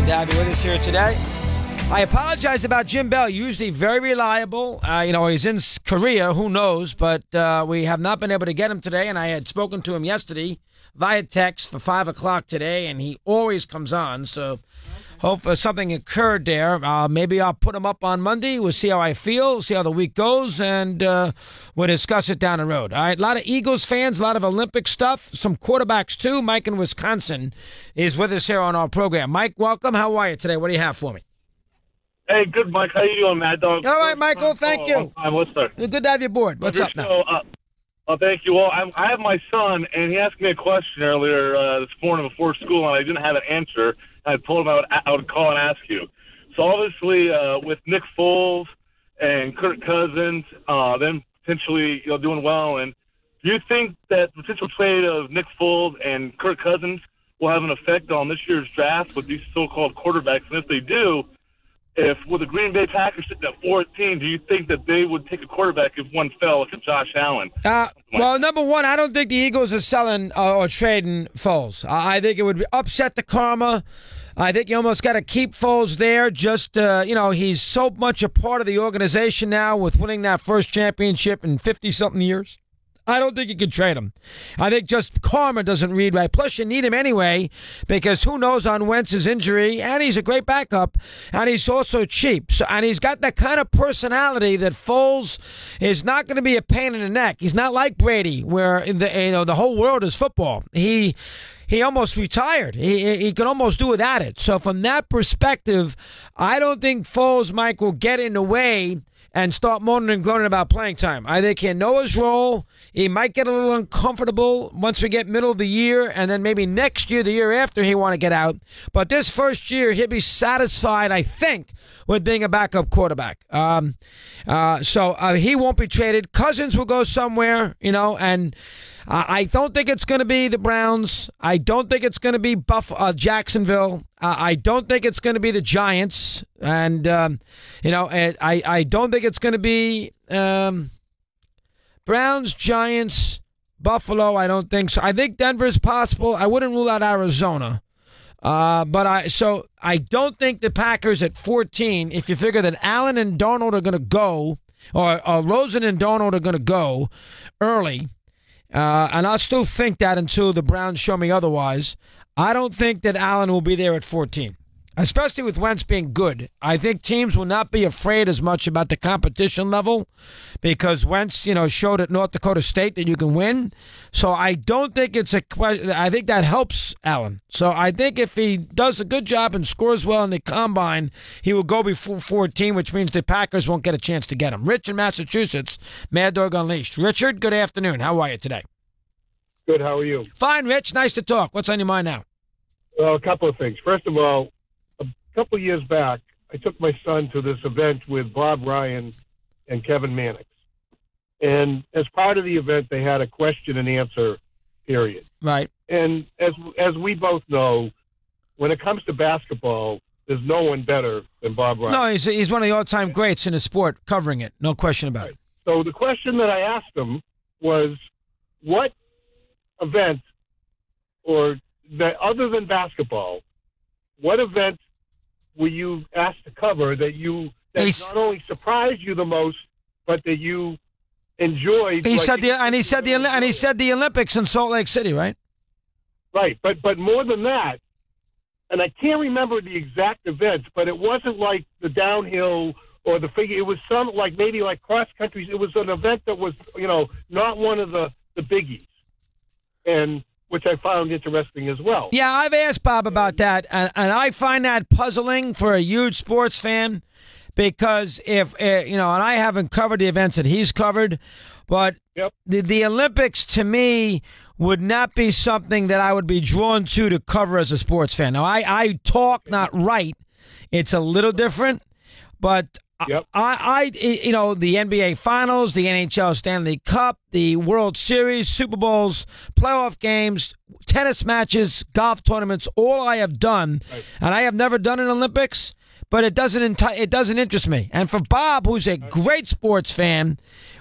to have you with us here today. I apologize about Jim Bell, usually very reliable. He's in Korea, who knows, but we have not been able to get him today, and I had spoken to him yesterday via text for 5 o'clock today, and he always comes on, so hopefully something occurred there. Maybe I'll put him up on Monday. We'll see how I feel, see how the week goes, and we'll discuss it down the road. All right, a lot of Eagles fans, a lot of Olympic stuff, some quarterbacks too. Mike in Wisconsin is with us here on our program. Mike, welcome. How are you today? What do you have for me? Hey, good, Mike. How you doing, Mad Dog? All right, Michael, thank you. Listener. Good to have you aboard. What's up now? Thank you. Well, I have my son, and he asked me a question earlier this morning before school, and I didn't have an answer. I told him I would call and ask you. So obviously, with Nick Foles and Kirk Cousins, them potentially doing well, and do you think that the potential trade of Nick Foles and Kirk Cousins will have an effect on this year's draft with these so-called quarterbacks? And if they do, with the Green Bay Packers sitting at 14, do you think that they would take a quarterback if one fell, like a Josh Allen? Well, number one, I don't think the Eagles are selling or trading Foles. I think it would upset the karma. I think you almost got to keep Foles there. Just, he's so much a part of the organization now with winning that first championship in 50-something years. I don't think you can trade him. I think just karma doesn't read right. Plus, you need him anyway because who knows on Wentz's injury, and he's a great backup, and he's also cheap. And he's got that kind of personality that Foles is not going to be a pain in the neck. He's not like Brady, where the whole world is football. He almost retired. He can almost do without it. So from that perspective, I don't think Foles, Mike, will get in the way and start moaning and groaning about playing time. I think he'll know his role. He might get a little uncomfortable once we get middle of the year, and then maybe next year, the year after, he'll want to get out. But this first year, he'll be satisfied, I think, with being a backup quarterback. So he won't be traded. Cousins will go somewhere, and I don't think it's going to be the Browns. I don't think it's going to be Jacksonville. I don't think it's going to be the Giants. And, I don't think it's going to be Browns, Giants, Buffalo. I don't think so. I think Denver's possible. I wouldn't rule out Arizona. But I don't think the Packers at 14, if you figure that Allen and Darnold are going to go, or Rosen and Darnold are going to go early, and I'll still think that until the Browns show me otherwise, I don't think that Allen will be there at 14, especially with Wentz being good. I think teams will not be afraid as much about the competition level because Wentz, showed at North Dakota State that you can win. So I don't think it's a question. I think that helps Allen. So I think if he does a good job and scores well in the combine, he will go before 14, which means the Packers won't get a chance to get him. Rich in Massachusetts, Mad Dog Unleashed. Richard, good afternoon. How are you today? Good. How are you? Fine, Rich. Nice to talk. What's on your mind now? Well, a couple of things. First of all, a couple of years back, I took my son to this event with Bob Ryan and Kevin Mannix. And as part of the event, they had a question and answer period. Right. And as we both know, when it comes to basketball, there's no one better than Bob Ryan. No, he's one of the all-time greats in the sport, covering it. No question about it. So the question that I asked him was, what event, or that other than basketball, what event were you asked to cover that not only surprised you the most, but that you enjoyed? He said the Olympics in Salt Lake City, right? Right, but more than that, and I can't remember the exact event, but it wasn't like the downhill or the figure. It was maybe cross country. It was an event that was not one of the biggies, and which I found interesting as well. Yeah, I've asked Bob about that, and I find that puzzling for a huge sports fan because and I haven't covered the events that he's covered, but yep. the Olympics to me would not be something that I would be drawn to cover as a sports fan. Now, I talk, not write. It's a little different, but yep. The NBA Finals, the NHL Stanley Cup, the World Series, Super Bowls, playoff games, tennis matches, golf tournaments, all I have done, right. And I have never done an Olympics, but it doesn't interest me. And for Bob, who's a great sports fan,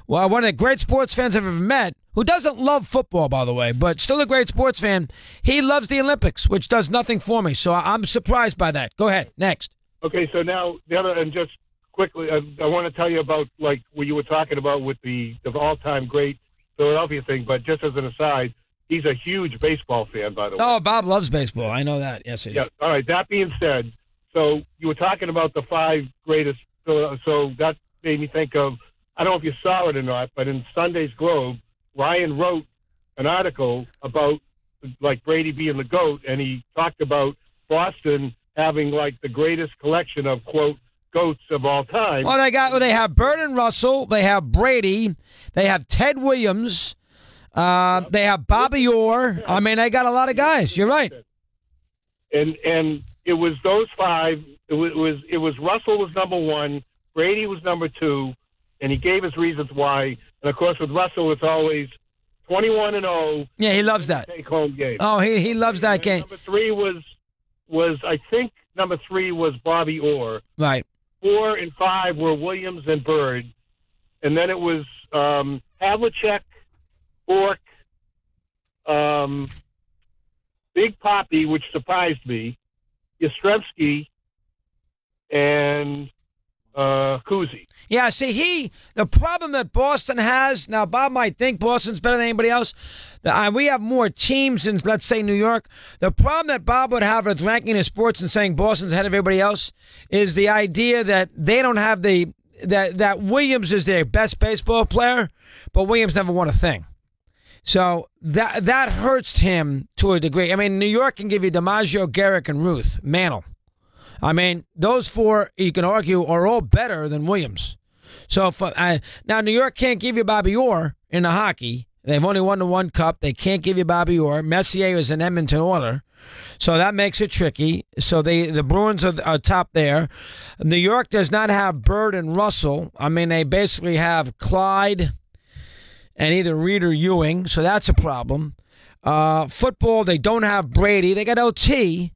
one of the great sports fans I've ever met, who doesn't love football, by the way, but still a great sports fan, he loves the Olympics, which does nothing for me. So I'm surprised by that. Go ahead. Next. Okay, so now the other, and just quickly, I want to tell you about like what you were talking about with the all-time great Philadelphia thing. But just as an aside, he's a huge baseball fan, by the way. Oh, Bob loves baseball. I know that. Yes, he does. Yeah. All right. That being said, so you were talking about the 5 greatest. So that made me think of, I don't know if you saw it or not, but in Sunday's Globe, Ryan wrote an article about like Brady being the GOAT, and he talked about Boston having like the greatest collection of quote GOATs of all time. Well, they have Bird and Russell, they have Brady, they have Ted Williams, they have Bobby Orr. I mean, they got a lot of guys. You're right. And it was those 5. It was Russell was number 1, Brady was number 2, and he gave his reasons why. And of course, with Russell, it's always 21-0. Yeah, he loves that take home game. Oh, he loves that game. Number 3 was I think number 3 was Bobby Orr. Right. 4 and 5 were Williams and Bird, and then it was Havlicek, Bork, Big Poppy, which surprised me, Yastrzemski, and Cousy. Yeah, see, the problem that Boston has, now Bob might think Boston's better than anybody else. We have more teams than, let's say, New York. The problem that Bob would have with ranking his sports and saying Boston's ahead of everybody else is the idea that they don't have that Williams is their best baseball player, but Williams never won a thing. So that hurts him to a degree. I mean, New York can give you DiMaggio, Garrick, and Ruth, Mantle. I mean, those 4, you can argue, are all better than Williams. So now New York can't give you Bobby Orr in the hockey. They've only won the 1 cup. They can't give you Bobby Orr. Messier is an Edmonton Oiler. So that makes it tricky. So the Bruins are top there. New York does not have Bird and Russell. I mean, they basically have Clyde and either Reed or Ewing. So that's a problem. Football, they don't have Brady. They got OT.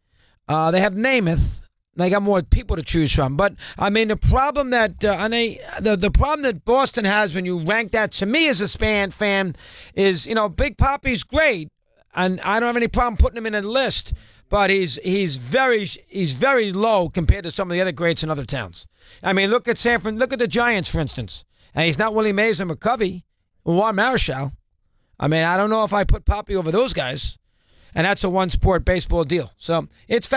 They have Namath. They got more people to choose from. But, I mean, the problem that the problem that Boston has when you rank that, to me as a fan is, Big Poppy's great, and I don't have any problem putting him in a list, but he's very low compared to some of the other greats in other towns. I mean, look at look at the Giants, for instance. And he's not Willie Mays or McCovey or Juan Marichal. I mean, I don't know if I put Poppy over those guys. And that's a one-sport baseball deal. So it's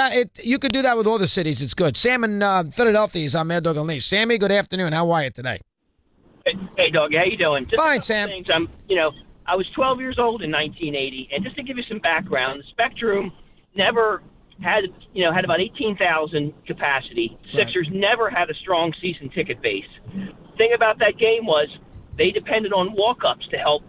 you could do that with all the cities. It's good. Sam in Philadelphia is on Mad Dog Unleashed. Sammy, good afternoon. How are you today? Hey, Dog. How you doing? Just fine, Sam. Things. I was 12 years old in 1980, and just to give you some background, the Spectrum never had about 18,000 capacity. Right. Sixers never had a strong season ticket base. The thing about that game was they depended on walk-ups to help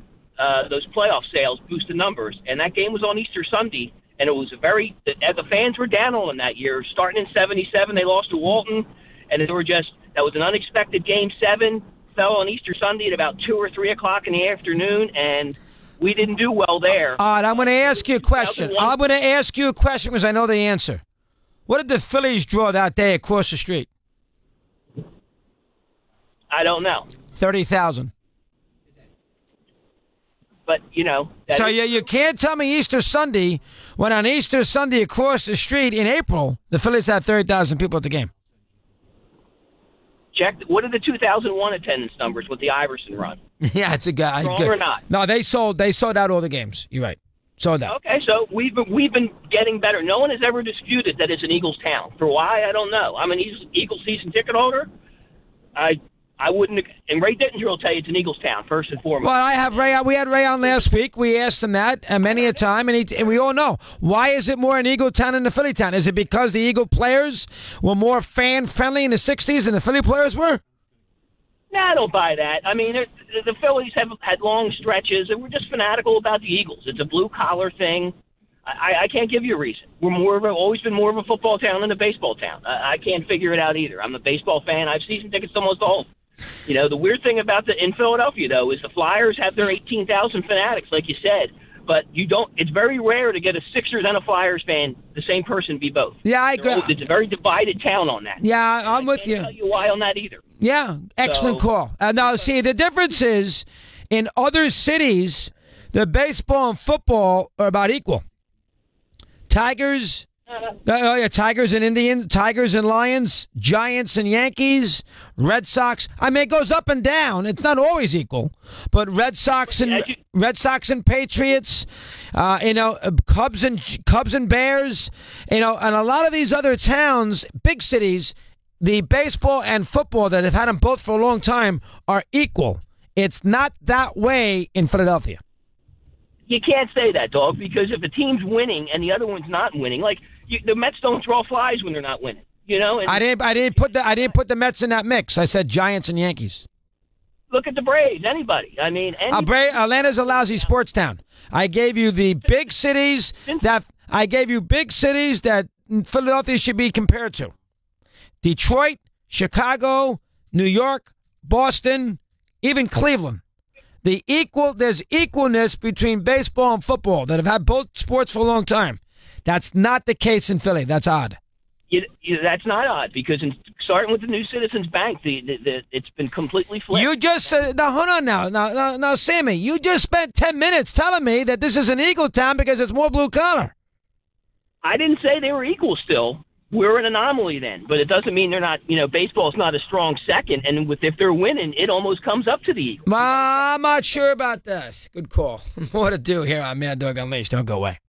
those playoff sales boost the numbers, and that game was on Easter Sunday, and it was the fans were down on them that year. Starting in '77, they lost to Walton, and that was an unexpected Game 7. Fell on Easter Sunday at about 2 or 3 o'clock in the afternoon, and we didn't do well there. All right, I'm going to ask you a question. I'm going to ask you a question because I know the answer. What did the Phillies draw that day across the street? I don't know. 30,000. But, So you can't tell me Easter Sunday when on Easter Sunday across the street in April, the Phillies had 30,000 people at the game. Check. What are the 2001 attendance numbers with the Iverson run? Yeah, it's a guy. Strong or not? No, they sold out all the games. You're right. Sold out. Okay, so we've been getting better. No one has ever disputed that it's an Eagles town. For why, I don't know. I'm an Eagles season ticket holder. I wouldn't, and Ray Dittinger will tell you it's an Eagles town, first and foremost. Well, I have Ray. We had Ray on last week. We asked him that many a time, and we all know. Why is it more an Eagle town than a Philly town? Is it because the Eagle players were more fan-friendly in the 60s than the Philly players were? No, I don't buy that. I mean, the Phillies have had long stretches, and we're just fanatical about the Eagles. It's a blue-collar thing. I can't give you a reason. We're always been more of a football town than a baseball town. I can't figure it out either. I'm a baseball fan. I have season tickets to almost all of them. The weird thing about in Philadelphia, though, is the Flyers have their 18,000 fanatics, like you said, but you don't. It's very rare to get a Sixers and a Flyers fan, the same person be both. Yeah, I agree. It's a very divided town on that. Yeah, I'm with you. I can't tell you why on that either. Yeah, excellent call. Now, see, the difference is in other cities, The baseball and football are about equal. Tigers, Tigers and Indians, Tigers and Lions, Giants and Yankees, Red Sox. I mean, it goes up and down. It's not always equal, but Red Sox and Patriots, Cubs and Bears, and a lot of these other towns, big cities, the baseball and football that have had them both for a long time are equal. It's not that way in Philadelphia. You can't say that, dog, because if a team's winning and the other one's not winning, the Mets don't draw flies when they're not winning. And I didn't put the Mets in that mix. I said Giants and Yankees. Look at the Braves. Anybody. I mean, Atlanta's a lousy sports town. I gave you the big cities that Philadelphia should be compared to. Detroit, Chicago, New York, Boston, even Cleveland. There's equalness between baseball and football that have had both sports for a long time. That's not the case in Philly. That's odd. That's not odd because starting with the new Citizens Bank, it's been completely flipped. You just now hold on now, Sammy. You just spent 10 minutes telling me that this is an Eagle town because it's more blue collar. I didn't say they were equal. Still, we're an anomaly then, but it doesn't mean they're not. Baseball's not a strong second, and if they're winning, it almost comes up to the Eagles. I'm not sure about that. Good call. More to do here on Mad Dog Unleashed. Don't go away.